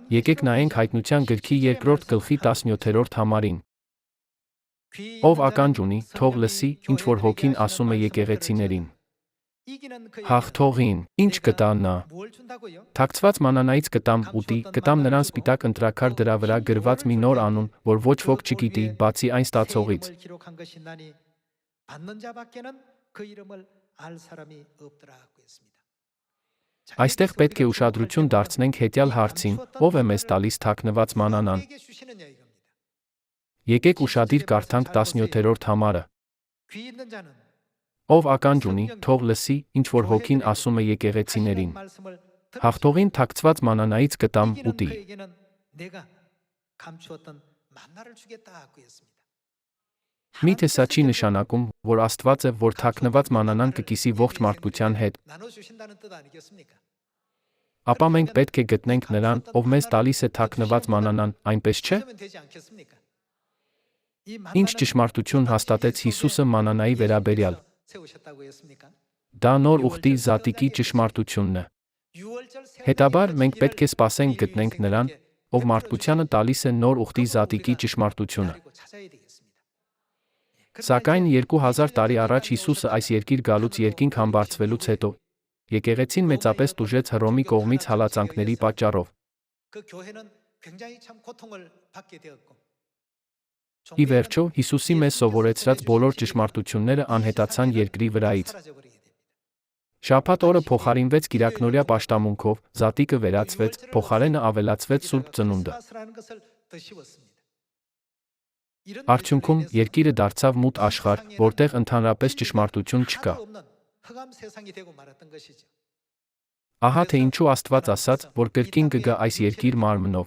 Եկեք նայենք հայտնության գրքի 2-րդ գլխի 17-րդ համարին։ Ով ականջ ունի, թող լսի, ինչ որ հոգին ասում է եկեղեցիներին։ Հաղթողին, ինչ կտա նա։ Թաքցված մանանայից կտամ ուտի, կտամ նրան սպիտակ ընտրաքար դրա վրա գրված մի նոր անուն, որ ոչ ոք չգիտի, բացի այն ստացողից։ Այստեղ պետք է ուշադրություն դարձնենք հետյալ հարցին, ով է մեզ տալիս թաքնված մանանան։ Եկեք ուշադիր կարդանք 17-րդ համարը։ Ով ականջ ունի, թող լսի, ինչ որ հոգին ասում է եկեղեցիներին։ Հաղթողին թաքցված մանանայից կտամ ուտի։ Միթե սա չի նշանակում, որ Աստված է, որ թաքնված մանանան կկիսի ողջ մարդկության հետ։ Ապա մենք պետք է գտնենք նրան, ով մեզ տալիս է թաքնված մանանան, այնպես չէ՞։ Ինչ ճշմարտություն հաստատեց Հիսուսը մանանայի վերաբերյալ։ Դա նոր ուխտի զատիկի ճշմարտությունն է։ Հետաբար մենք պետք է սպասենք գտնենք նրան, ով մարդկությանը տալիս է նոր ուխտի զատիկի ճշմարտությունը։ Սակայն 2000 տարի առաջ Հիսուսը այս երկիր գալուց երկինք համբարձվելուց հետո եկեղեցին մեծապես տուժեց Հռոմի կողմից հալածանքների պատճառով։ Ի վերջո, Հիսուսի մեզ սովորեցրած բոլոր ճշմարտությունները անհետացան երկրի վրայից։ Շաբաթ օրը փոխարինվեց կիրակնօրյա պաշտամունքով, զատիկը վերացվեց, փոխարենը ավելացվեց Սուրբ Ծնունդը։ Արդյունքում երկիրը դարձավ մութ աշխարհ, որտեղ ընդհանրապես ճշմարտություն չկա։ Ահա թե ինչու Աստված ասաց, որ կրկին կգա այս երկիր մարմնով։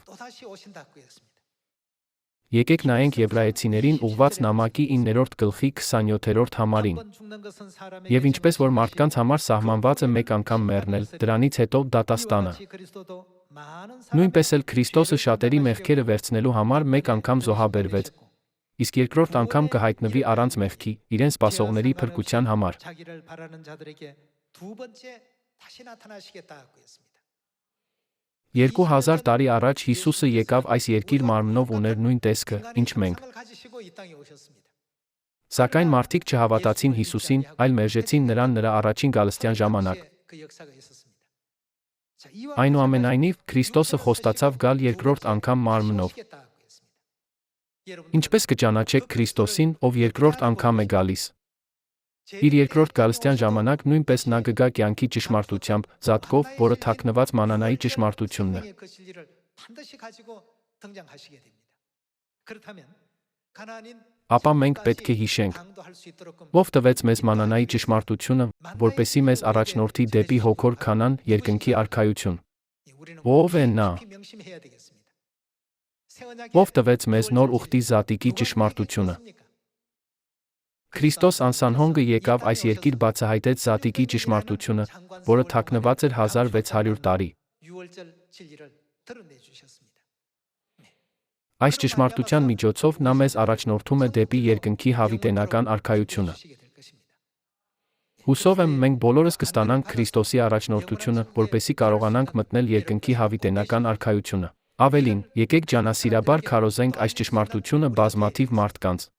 Եկեք նայենք Եբրայեցիներին ուղված նամակի 9-րդ գլխի 27-րդ համարին։ Եվ ինչպես որ մարդկանց համար սահմանված է մեկ անգամ մեռնել, դրանից հետո դատաստանը։ Նույնպես էլ Քրիստոսը շատերի մեղքերը վերցնելու համար մեկ անգամ զոհաբերվեց, իսկ երկրորդ անգամ կհայտնվի առանց մեղքի, իրեն սպասողների փրկության համար։ 2000 տարի առաջ Հիսուսը եկավ այս երկիր մարմնով ուներ նույն տեսքը, ինչ մենք։ Սակայն մարդիկ չհավատացին Հիսուսին, այլ մերժեցին նրան նրա առաջին գալստյան ժամանակ։ Այնուամենայնիվ, Քրիստոսը խոստացավ գալ երկրորդ անգամ մարմնով։ Ինչպես կճանաչեք Քրիստոսին, ով երկրորդ անգամ է գալիս։ Իր երկրորդ գալստյան ժամանակ նույնպես նա կգա կյանքի ճշմարտությամբ, զատկով, որը թաքնված մանանայի ճշմարտությունն է։ Ապա մենք պետք է հիշենք. ով տվեց մեզ մանանայի ճշմարտությունը, որպեսզի մեզ առաջնորդի դեպի հոգոր քանան երկնքի արքայություն։ Ով է նա։ Ով տվեց մեզ նոր ուխտի զատիկի ճշմարտությունը։ Քրիստոս անսանհոնգը եկավ այս երկիր բացահայտեց զատիկի ճշմարտությունը, որը թաքնված էր 1600 տարի։ Այս ճշմարտության միջոցով նա մեզ առաջնորդում է դեպի երկնքի հավիտենական արքայությունը։ Հուսով եմ մենք բոլորս կստանանք Քրիստոսի առաջնորդությունը, որպեսզի կարողանանք մտնել երկնքի հավիտենական արքայությունը։ Ավելին, եկեք ջանասիրաբար քարոզենք այս ճշմարտությունը բազմաթիվ մարդկանց։